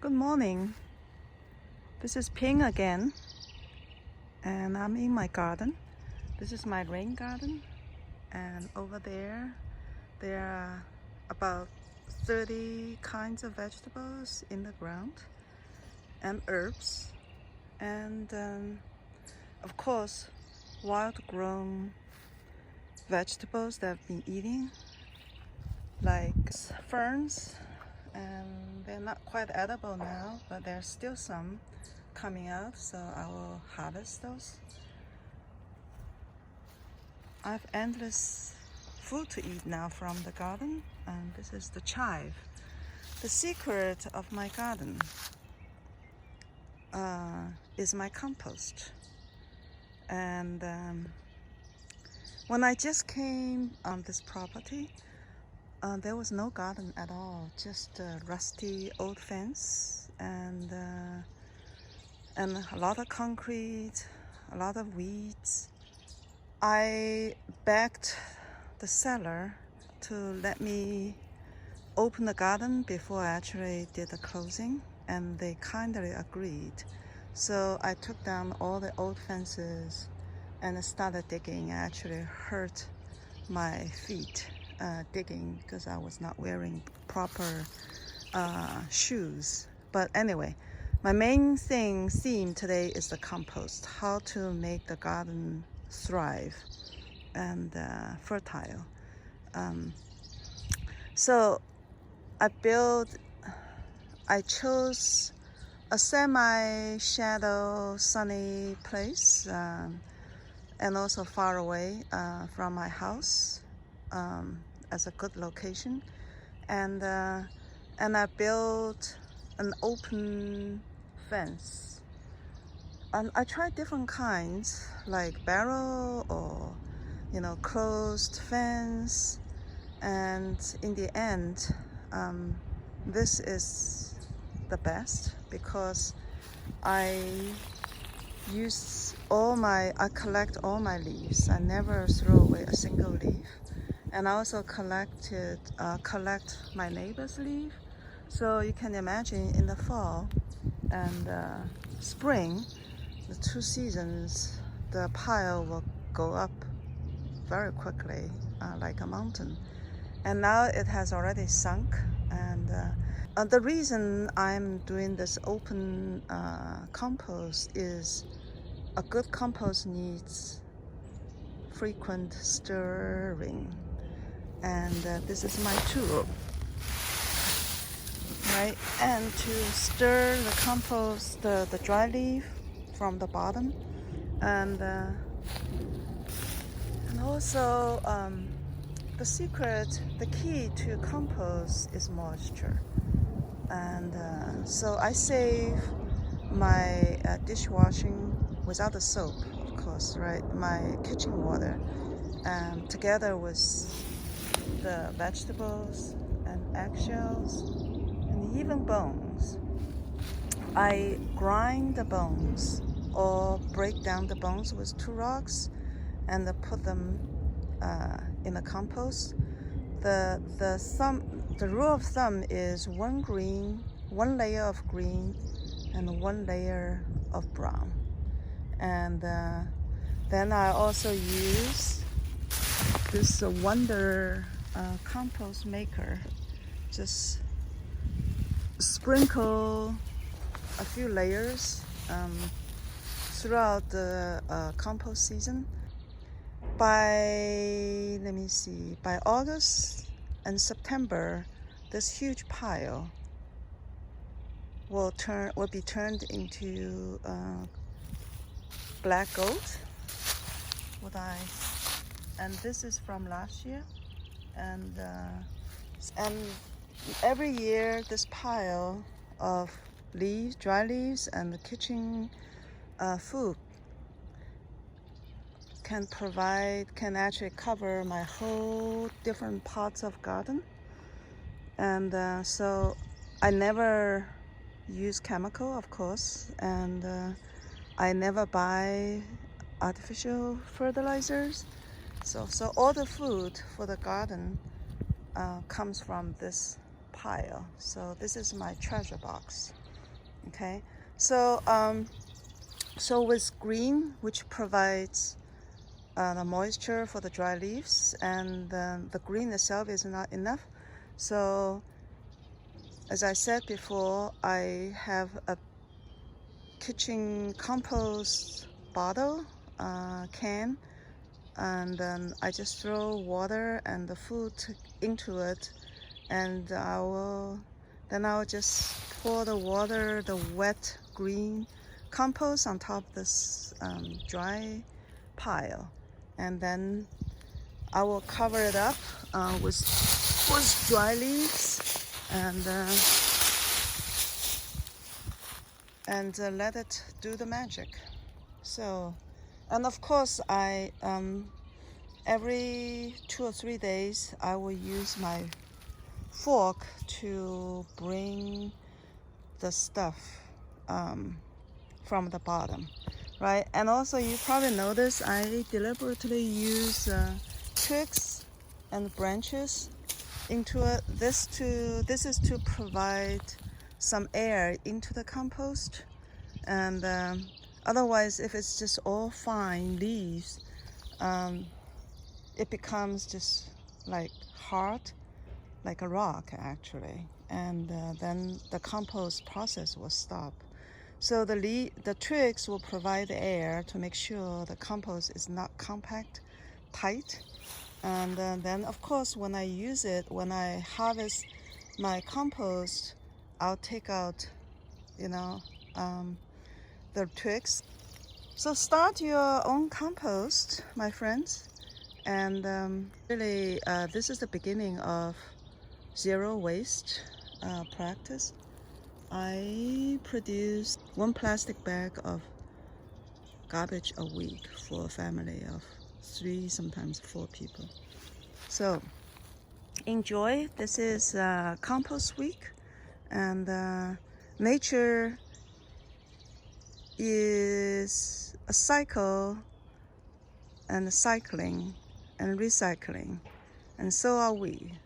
Good morning. This is Ping again, and I'm in my garden. This is my rain garden, and over there are about 30 kinds of vegetables in the ground and herbs, and of course wild grown vegetables that I've been eating, like ferns, and they're not quite edible now, but there's still some coming out, so I will harvest those. I have endless food to eat now from the garden, and this is the chive. The secret of my garden is my compost. And when I just came on this property, there was no garden at all, just a rusty old fence and a lot of concrete, a lot of weeds. I begged the seller to let me open the garden before I actually did the closing, and they kindly agreed. So I took down all the old fences and started digging. I actually hurt my feet digging because I was not wearing proper shoes. But anyway, my main theme today is the compost, how to make the garden thrive and fertile. So I chose a semi-shadow sunny place and also far away from my house as a good location, and I built an open fence, and I tried different kinds like barrel or closed fence, and in the end this is the best because I collect all my leaves. I never throw away a single leaf. And I also collect my neighbor's leaf. So you can imagine in the fall and spring, the two seasons, the pile will go up very quickly, like a mountain. And now it has already sunk. And the reason I'm doing this open compost is a good compost needs frequent stirring. And this is my tool, right? And to stir the compost, the dry leaf from the bottom, and also the key to compost is moisture. And so I save my dishwashing without the soap, of course, right? My kitchen water, together with the vegetables and eggshells and even bones. I grind the bones or break down the bones with 2 rocks and put them in the compost. The rule of thumb is one layer of green and 1 layer of brown. And then I also use this wonder compost maker. Just sprinkle a few layers throughout the compost season. By August and September, this huge pile will be turned into black gold. And this is from last year, and every year this pile of dry leaves and the kitchen food can actually cover my whole different parts of garden. And so I never use chemical, of course, and I never buy artificial fertilizers. So all the food for the garden comes from this pile. So this is my treasure box. Okay, so so with green, which provides the moisture for the dry leaves, and the green itself is not enough. So as I said before, I have a kitchen compost bottle, can, and then I just throw water and the food into it, and I'll just pour the water, the wet green compost on top of this dry pile, and then I will cover it up with dry leaves, and let it do the magic. So, and of course, I every 2 or 3 days I will use my fork to bring the stuff from the bottom, right? And also, you probably notice I deliberately use twigs and branches into it. This is to provide some air into the compost, and otherwise, if it's just all fine leaves, it becomes just like hard, like a rock actually, and then the compost process will stop. So the twigs will provide the air to make sure the compost is not compact, tight, and then of course when I use it, when I harvest my compost, I'll take out, the twigs. So start your own compost, my friends, and really this is the beginning of zero waste practice. I produce 1 plastic bag of garbage a week for a family of 3, sometimes 4 people. So enjoy. This is compost week, and nature is a cycle and cycling and recycling, and so are we.